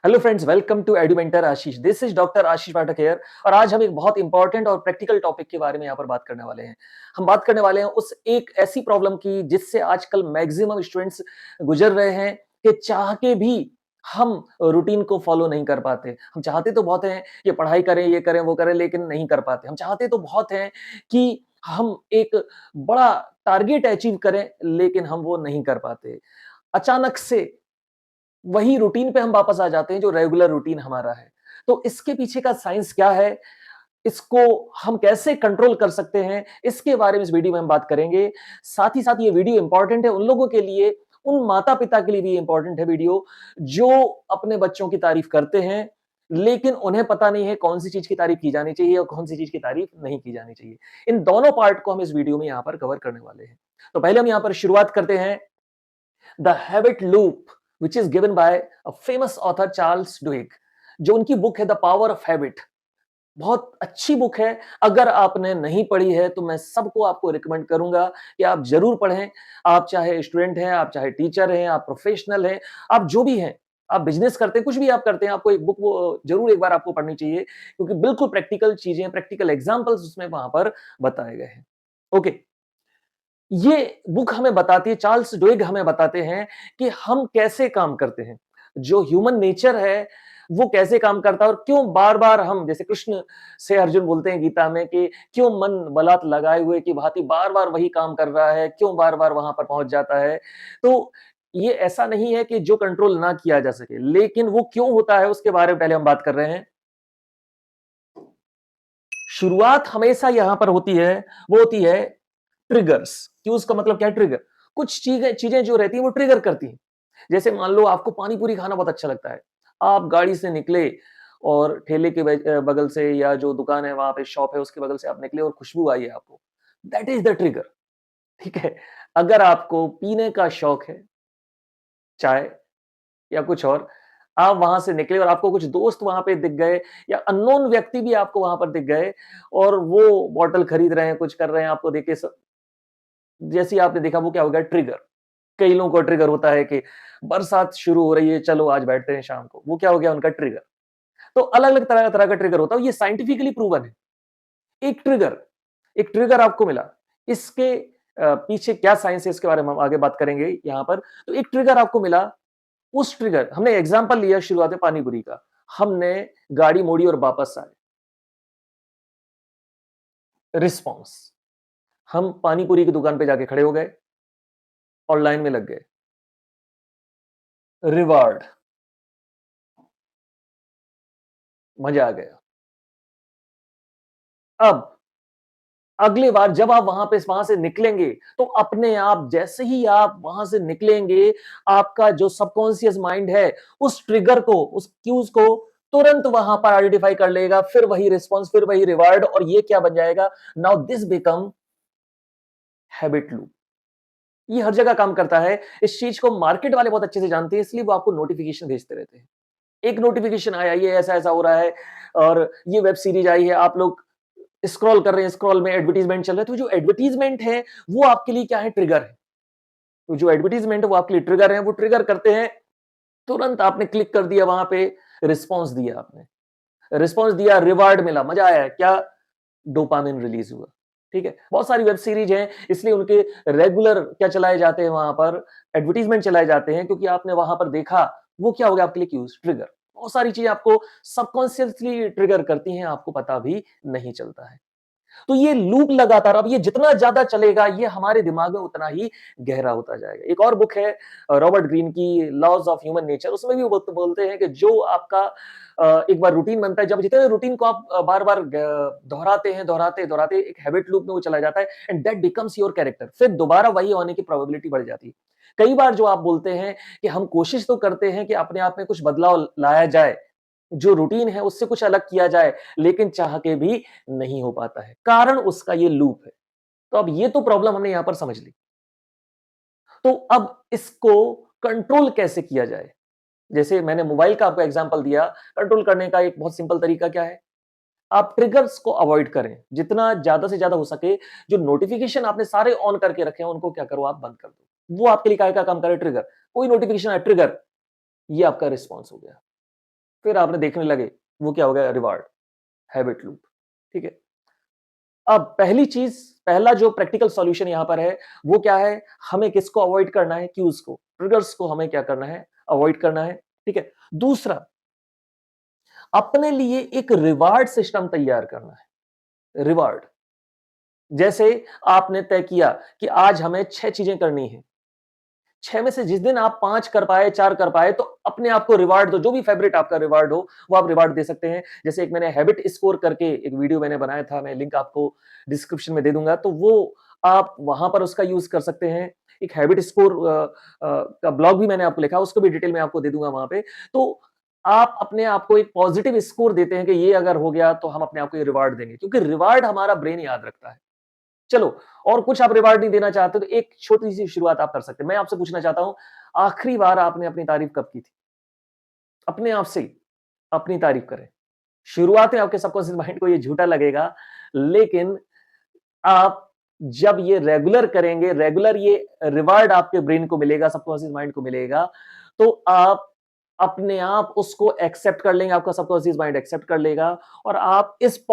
Hello friends, welcome to एडुमेंटर Ashish. This is doctor Ashish Pathak here. और आज हम एक बहुत इंपॉर्टेंट और प्रैक्टिकल टॉपिक के बारे में यहाँ पर बात करने वाले हैं। हम बात करने वाले हैं उस एक ऐसी प्रॉब्लम की जिससे आजकल मैक्सिमम स्टूडेंट्स गुजर रहे हैं कि चाह के भी हम रूटीन को फॉलो नहीं कर पाते। हम चाहते तो बहुत हैं कि पढ़ाई करें, ये करें, वो करें, लेकिन नहीं कर पाते। हम चाहते तो बहुत हैं कि हम एक बड़ा टारगेट अचीव करें, लेकिन हम वो नहीं कर पाते। अचानक से वही रूटीन पे हम वापस आ जाते हैं जो रेगुलर रूटीन हमारा है। तो इसके पीछे का साइंस क्या है? इसको हम कैसे कंट्रोल कर सकते हैं? इसके बारे में इस वीडियो में हम बात करेंगे। साथ ही साथ ये वीडियो इंपॉर्टेंट है उन लोगों के लिए, उन माता-पिता के लिए भी इंपॉर्टेंट है वीडियो, जो अपने बच्चों की तारीफ करते हैं, लेकिन उन्हें पता नहीं है कौन-सी चीज़ की तारीफ की जानी चाहिए और कौन-सी चीज़ की तारीफ नहीं की जानी चाहिए। इन दोनों पार्ट को हम इस वीडियो में यहाँ पर कवर करने वाले हैं। तो पहले हम यहाँ पर शुरुआत करते हैं the habit loop which is given by a famous author Charles डुइग। जो उनकी बुक है द पावर ऑफ हैबिट, बहुत अच्छी बुक है। अगर आपने नहीं पढ़ी है तो मैं सबको आपको रिकमेंड करूंगा कि आप जरूर पढ़ें। आप चाहे स्टूडेंट हैं, आप चाहे टीचर हैं, आप प्रोफेशनल हैं, आप जो भी हैं, आप बिजनेस करते हैं, कुछ भी आप करते हैं, आपको एक बुक वो जरूर एक बार आपको पढ़नी चाहिए, क्योंकि बिल्कुल प्रैक्टिकल चीजें, प्रैक्टिकल एग्जाम्पल्स उसमें वहां पर बताए गए हैं। ओके, ये बुक हमें बताती है, चार्ल्स डुइग हमें बताते हैं कि हम कैसे काम करते हैं, जो ह्यूमन नेचर है वो कैसे काम करता है और क्यों बार-बार हम, जैसे कृष्ण से अर्जुन बोलते हैं गीता में कि क्यों मन बलात लगाए हुए की भांति बार-बार वही काम कर रहा है, क्यों बार-बार वहां पर पहुंच जाता है। तो ये ऐसा नहीं है कि जो कंट्रोल ना किया जा सके, लेकिन वो क्यों होता है उसके बारे में पहले हम बात कर रहे हैं। शुरुआत हमेशा यहां पर होती है, वो होती है ट्रिगर्स। क्यूज का मतलब क्या है? ट्रिगर। कुछ चीजें चीजें जो रहती हैं वो ट्रिगर करती हैं। जैसे मान लो आपको पानी पूरी खाना बहुत अच्छा लगता है, आप गाड़ी से निकले और ठेले के बगल से या जो दुकान है वहां पे शॉप है उसके बगल से आप निकले और खुशबू आई है आपको, दैट इज द ट्रिगर। ठीक है। अगर आपको पीने का शौक है, चाय या कुछ और, आप वहां से निकले और आपको कुछ दोस्त वहां पे दिख गए या अननोन व्यक्ति भी आपको वहां पर दिख गए और वो बॉटल खरीद रहे हैं, कुछ कर रहे हैं, आपको देख के जैसे ही आपने देखा, वो क्या हो गया? ट्रिगर। कई लोगों को ट्रिगर होता है कि बरसात शुरू हो रही है, चलो आज बैठते हैं शाम को, वो क्या हो गया? उनका ट्रिगर। तो अलग-अलग तरह तरह का ट्रिगर होता है, ये साइंटिफिकली प्रूवन है। एक ट्रिगर एक ट्रिगर आपको मिला, इसके पीछे क्या साइंस है इसके बारे में हम आगे बात करेंगे यहां पर। तो एक ट्रिगर आपको मिला, उस ट्रिगर, हमने एग्जांपल लिया शुरुआत में पानी पूरी का, हमने गाड़ी मोड़ी और वापस आए। रिस्पॉन्स, हम पानी पूरी की दुकान पे जाके खड़े हो गए और लाइन में लग गए। रिवार्ड, मजा आ गया। अब अगली बार जब आप वहां से निकलेंगे, तो अपने आप जैसे ही आप वहां से निकलेंगे, आपका जो सबकॉन्शियस माइंड है उस ट्रिगर को, उस क्यूज को तुरंत वहां पर आइडेंटिफाई कर लेगा, फिर वही रिस्पॉन्स, फिर वही रिवार्ड, और ये क्या बन जाएगा? Now this become habit loop. ये हर जगह काम करता है। इस चीज को मार्केट वाले बहुत अच्छे से जानते हैं, इसलिए वो आपको नोटिफिकेशन भेजते रहते हैं। एक नोटिफिकेशन आया, ये ऐसा ऐसा हो रहा है और ये वेब सीरीज आई है, आप लोग स्क्रॉल कर रहे हैं, स्क्रॉल में एडवर्टीजमेंट चल रहा है, तो जो एडवर्टीजमेंट है वो आपके लिए क्या है? ट्रिगर है। तो जो एडवर्टीजमेंट है वो आपके लिए ट्रिगर है, वो ट्रिगर करते हैं, तुरंत आपने क्लिक कर दिया, वहां पे रिस्पॉन्स दिया, आपने रिस्पॉन्स दिया, रिवार्ड मिला, मजा आया, क्या? डोपामिन रिलीज हुआ। ठीक है। बहुत सारी वेब सीरीज हैं, इसलिए उनके रेगुलर क्या चलाए जाते हैं वहां पर? एडवर्टीजमेंट चलाए जाते हैं, क्योंकि आपने वहां पर देखा, वो क्या हो गया आपके लिए? Cues, trigger. बहुत सारी चीजें आपको सबकॉन्शियसली ट्रिगर करती हैं, आपको पता भी नहीं चलता है। तो ये लूप लगातार, अब ये जितना ज्यादा चलेगा, ये हमारे दिमाग में उतना ही गहरा होता जाएगा। एक और बुक है रॉबर्ट ग्रीन की, लॉज ऑफ ह्यूमन नेचर, उसमें भी वो बोलते हैं कि जो आपका एक बार रूटीन बनता है, जब जितने रूटीन को आप बार बार दोहराते हैं, दोहराते दोहराते एक हैबिट लूप में वो चला जाता है, and that becomes your character. फिर दोबारा वही होने की प्रोबेबिलिटी बढ़ जाती है। कई बार जो आप बोलते हैं कि हम कोशिश तो करते हैं कि अपने आप में कुछ बदलाव लाया जाए, जो रूटीन है उससे कुछ अलग किया जाए, लेकिन चाह के भी नहीं हो पाता है। कारण उसका ये लूप है। तो अब ये तो प्रॉब्लम हमने यहां पर समझ ली। तो अब इसको कंट्रोल कैसे किया जाए? जैसे मैंने मोबाइल का आपको एग्जांपल दिया, कंट्रोल करने का एक बहुत सिंपल तरीका क्या है? आप ट्रिगर्स को अवॉइड करें। जितना ज्यादा से ज्यादा हो सके, जो नोटिफिकेशन आपने सारे ऑन करके रखे हैं, उनको क्या करो? आप बंद कर दो। वो आपके लिए काय का काम करे? ट्रिगर। कोई नोटिफिकेशन है, ट्रिगर, ये आपका रिस्पॉन्स हो गया। फिर आपने देखने लगे, वो क्या हो गया? रिवार्ड, हैबिट लूप, ठीक है? अब पहला जो प्रैक्टिकल सॉल्यूशन यहां पर है, वो क्या है? हमें किसको अवॉइड करना है? क्यूज को, ट्रिगर्स को हमें क्या करना है? अवॉइड करना है, ठीक है? दूसरा, अपने लिए एक रिवार्ड सिस्टम तैयार करना है। रिवार्ड, जैसे आपने तय किया कि आज हमें 6 चीजें करनी है। 6 में से जिस दिन आप 5 कर पाए, 4 कर पाए, तो अपने आप को रिवार्ड दो। जो भी फेवरेट आपका रिवार्ड हो, वो आप रिवार्ड दे सकते हैं। जैसे एक मैंने हैबिट स्कोर करके एक वीडियो मैंने बनाया था, मैं लिंक आपको डिस्क्रिप्शन में दे दूँगा, तो वो आप वहाँ पर उसका यूज़ कर सकते हैं। एक हैबिट स्कोर का ब्लॉग भी मैंने आपको लिखा, उसको भी डिटेल में आपको दे दूँगा वहाँ पे। तो आप अपने आप को एक पॉजिटिव स्कोर देते हैं कि ये अगर हो गया, तो हम अपने आप को ये रिवार्ड देंगे, क्योंकि रिवार्ड हमारा ब्रेन याद रखता है। चलो, और कुछ आप रिवार्ड नहीं देना चाहते तो एक छोटी-सी शुरुआत आप कर सकते हैं। मैं आपसे पूछना चाहता हूँ, आखिरी बार आपने अपनी तारीफ कब की थी? अपने आप से ही अपनी तारीफ करें। शुरुआत में आपके सबकॉन्शियस माइंड को ये झूठा लगेगा, लेकिन आप जब ये रेगुलर करेंगे, रेगुलर ये रिवार्ड आपके ब्रेन को मिलेगा, सबकॉन्शियस माइंड को मिलेगा, तो आप अपने आप उसको एक्सेप्ट कर लेंगे, आपका सबकॉन्शियस माइंड एक्सेप्ट कर लेगा और आप इस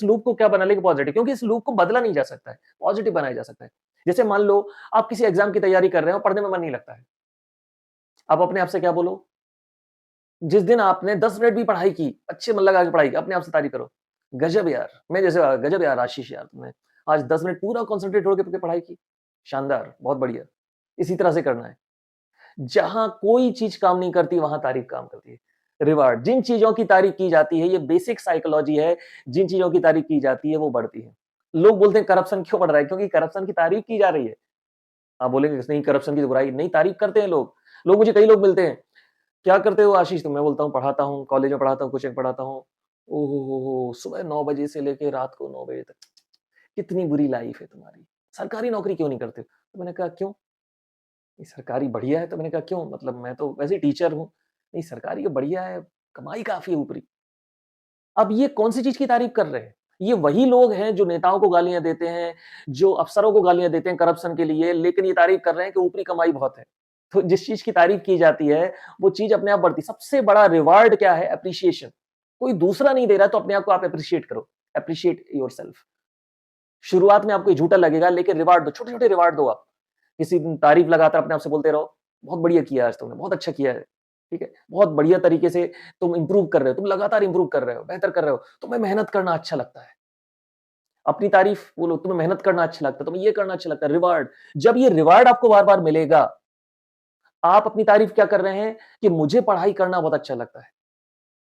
लूप को क्या बना लेंगे? पॉजिटिव, क्योंकि इस लूप को बदला नहीं जा सकता है, पॉजिटिव बनाया जा सकता है। जैसे मान लो आप किसी एग्जाम की तैयारी कर रहे हो, पढ़ने में मन नहीं लगता है। आप अपने आप से क्या बोलो? जिस दिन आपने 10 मिनट भी पढ़ाई की, अच्छे मन लगा के पढ़ाई की, अपने आप से तारीफ करो। गजब यार! मैं जैसे गजब यार आशीष यार तुमने आज 10 मिनट पूरा कॉन्संट्रेट होके पढ़ाई की। शानदार, बहुत बढ़िया। इसी तरह से करना है। जहाँ कोई चीज़ काम नहीं करती, वहाँ तारीफ काम करती है। रिवार्ड, जिन चीज़ों की तारीफ की जाती है, ये बेसिक साइकोलॉजी है, जिन चीज़ों की तारीफ की जाती है, वो बढ़ती है। लोग बोलते हैं करप्शन क्यों बढ़ रहा है? क्योंकि करप्शन की तारीफ की जा रही है। आप बोलेंगे नहीं करप्शन की तो बुराई नहीं, तारीफ करते हैं लोग। मुझे कई लोग मिलते हैं, क्या करते हो आशीष तुम? मैं बोलता हूँ पढ़ाता हूँ, कॉलेज में पढ़ाता हूँ, कोचिंग पढ़ाता हूँ। ओहो हो! सुबह 9 बजे से लेके रात को 9 बजे तक। कितनी बुरी लाइफ है तुम्हारी। सरकारी नौकरी क्यों नहीं करते हो? तो मैंने कहा क्यों? नहीं सरकारी बढ़िया है, तो मैंने कहा क्यों? मतलब मैं तो वैसे ही टीचर हूँ। नहीं सरकारी तो बढ़िया है, कमाई काफ़ी है ऊपरी। अब ये कौन-सी चीज़ की तारीफ कर रहे हैं? ये वही लोग हैं जो नेताओं को गालियाँ देते हैं, जो अफ़सरों को गालियाँ देते हैं करप्शन के लिए, लेकिन ये तारीफ कर रहे हैं कि ऊपरी कमाई बहुत है। तो जिस चीज़ की तारीफ की जाती है, वो चीज़ अपने आप बढ़ती है। सबसे बड़ा रिवार्ड क्या है? एप्रिशिएशन। कोई दूसरा नहीं दे रहा है, तो अपने आप को आप एप्रिशिएट करो। Appreciate yourself. शुरुआत में आपको ये झूठा लगेगा, लेकिन रिवार्ड दो, छोटे-छोटे रिवार्ड दो आप। किसी दिन तारीफ लगातार अपने आप से बोलते रहो, बहुत बढ़िया किया आज तुमने, बहुत अच्छा किया है। ठीक है? बहुत बढ़िया तरीके से तुम इम्प्रूव कर रहे हो, तुम लगातार इम्प्रूव कर रहे हो, बेहतर कर रहे हो, तुम्हें मेहनत करना अच्छा लगता है। अपनी तारीफ बोलो, तुम्हें मेहनत करना अच्छा लगता है, तुम्हें ये करना अच्छा लगता है, रिवार्ड। जब ये रिवार्ड आपको बार-बार मिलेगा, आप अपनी तारीफ क्या कर रहे हैं कि मुझे पढ़ाई करना बहुत अच्छा लगता है।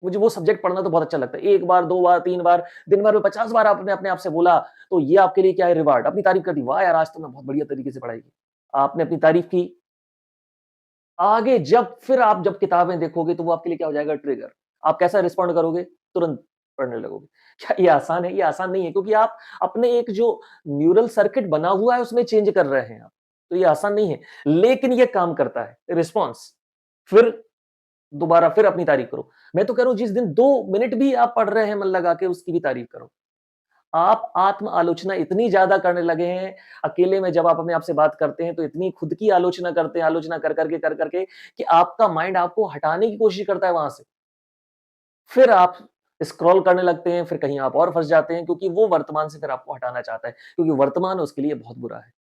मुझे वो सब्जेक्ट पढ़ना तो बहुत अच्छा लगता है। 1 बार, 2 बार, 3 बार, दिन भर में 50 बार आपने अपने आप से बोला, तो ये आपके लिए क्या है? रिवार्ड। अपनी तारीफ कर दी, वाह यार! आज तो मैं बहुत बढ़िया तरीके से पढ़ाई की। आपने अपनी तारीफ की, आगे जब किताबें देखोगे तो वो आपके लिए क्या हो जाएगा? ट्रिगर। आप कैसा रिस्पॉन्ड करोगे? तुरंत पढ़ने लगोगे। क्या ये आसान है? ये आसान नहीं है, क्योंकि आप अपने एक जो न्यूरल सर्किट बना हुआ है उसमें चेंज कर रहे हैं आप। तो ये आसान नहीं है, लेकिन ये काम करता है। रिस्पॉन्स, फिर दोबारा फिर अपनी तारीफ करो। मैं तो कह रहा हूँ जिस दिन 2 मिनट भी आप पढ़ रहे हैं मन लगा के, उसकी भी तारीफ करो। आप आत्म आलोचना इतनी ज़्यादा करने लगे हैं, अकेले में जब आप अपने आप से बात करते हैं, तो इतनी खुद की आलोचना करते हैं, आलोचना कर कर के कि आपका माइंड आपको हटाने की कोशिश करता है वहाँ से। फिर आप स्क्रॉल करने लगते हैं, फिर कहीं आप और फँस जाते हैं, क्योंकि वो वर्तमान से फिर आपको हटाना चाहता है, क्योंकि वर्तमान उसके लिए बहुत बुरा है।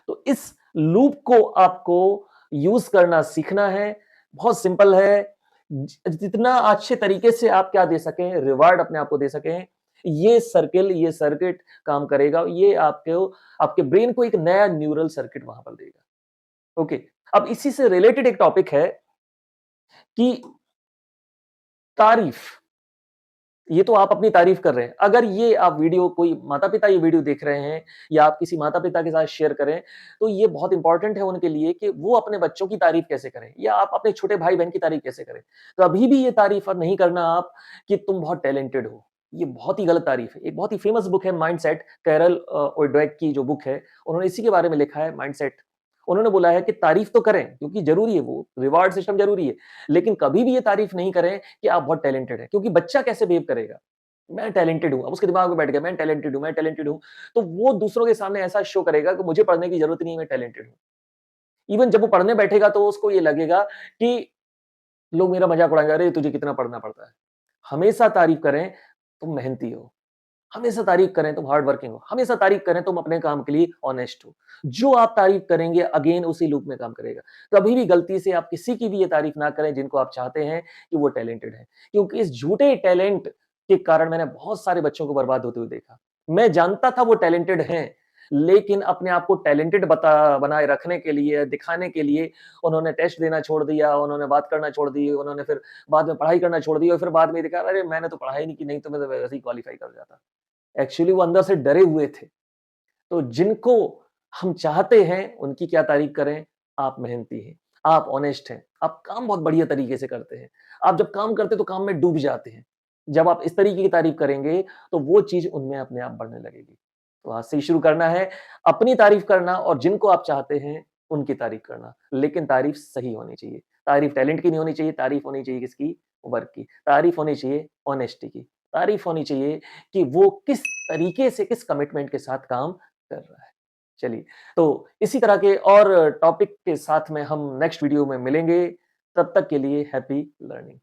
तो इस लूप को आपको यूज़ करना सीखना है, बहुत सिंपल है। जितना अच्छे तरीके से आप क्या दे सकें, रिवार्ड अपने आप को दे सकें, ये सर्किट काम करेगा। ये आपको आपके ब्रेन को एक नया न्यूरल सर्किट वहाँ पर देगा। ओके, अब इसी से रिलेटेड एक टॉपिक है कि तारीफ। ये तो आप अपनी तारीफ कर रहे हैं। अगर ये आप वीडियो कोई माता-पिता ये वीडियो देख रहे हैं या आप किसी माता-पिता के साथ शेयर करें, तो ये बहुत इंपॉर्टेंट है उनके लिए कि वो अपने बच्चों की तारीफ कैसे करें या आप अपने छोटे भाई-बहन की तारीफ कैसे करें। कभी भी ये तारीफ नहीं करना आप कि तुम बहुत टैलेंटेड हो। ये बहुत ही गलत तारीफ है। एक बहुत ही फेमस बुक है माइंडसेट, कैरल ओड्वेक की जो बुक है, उन्होंने इसी के बारे में लिखा है माइंडसेट। उन्होंने बोला है कि तारीफ तो करें क्योंकि ज़रूरी है वो, रिवार्ड सिस्टम ज़रूरी है। लेकिन कभी भी ये तारीफ नहीं करें कि आप बहुत टैलेंटेड हैं, क्योंकि बच्चा कैसे बिहेव करेगा? मैं टैलेंटेड हूँ, अब उसके दिमाग में बैठ गया मैं टैलेंटेड हूँ, मैं टैलेंटेड हूँ, तो वो दूसरों के सामने ऐसा शो करेगा कि मुझे पढ़ने की ज़रूरत नहीं है, मैं टैलेंटेड हूँ। इवन जब वो पढ़ने बैठेगा तो उसको ये लगेगा कि लोग मेरा मज़ाक उड़ाएँगे, "अरे! तुझे कितना पढ़ना पड़ता है।" हमेशा तारीफ़ करें, तुम मेहनती हो। हमेशा तारीफ़ करें, तुम हार्ड वर्किंग हो। हमेशा तारीफ़ करें, तुम अपने काम के लिए ऑनेस्ट हो। जो आप तारीफ़ करेंगे अगेन उसी लूप में काम करेगा। कभी भी गलती से आप किसी की भी ये तारीफ़ ना करें जिनको आप चाहते हैं कि वो टैलेंटेड है। क्योंकि इस झूठे टैलेंट के कारण मैंने बहुत सारे बच्चों को बर्बाद होते हुए देखा। मैं जानता था वो टैलेंटेड हैं, लेकिन अपने आप को टैलेंटेड बनाए रखने के लिए, दिखाने के लिए उन्होंने टेस्ट देना छोड़ दिया, उन्होंने बात करना छोड़ दी, उन्होंने फिर बाद में पढ़ाई करना छोड़ दी और फिर बाद में देखा, अरे! मैंने तो पढ़ा ही नहीं की, नहीं तो मैं तो वैसे ही क्वालीफाई कर जाता। एक्चुअली वो अंदर से डरे हुए थे। तो जिनको हम चाहते हैं, उनकी क्या तारीफ़ करें? आप मेहनती हैं, आप ऑनेस्ट हैं, आप काम बहुत बढ़िया तरीके से करते हैं। आप जब काम करते हैं, तो काम में डूब जाते हैं। जब आप इस तरीके की तारीफ़ करेंगे, तो वो चीज़ उनमें अपने आप बढ़ने लगेगी। तो आज से ही शुरू करना है, अपनी तारीफ़ करना और जिनको आप चाहते हैं, उनकी तारीफ़ करना। लेकिन तारीफ़ सही होनी चाहिए। तारीफ़ टैलेंट की नहीं होनी चाहिए, तारीफ़ होनी चाहिए किसकी? वर्क की। तारीफ़ होनी चाहिए ऑनेस्टी की। तारीफ़ होनी चाहिए कि वो किस तरीके से, किस कमिटमेंट के साथ काम कर रहा है। चलिए, तो इसी तरह के और टॉपिक के साथ में हम नेक्स्ट वीडियो में मिलेंगे। तब तक के लिए हैप्पी लर्निंग।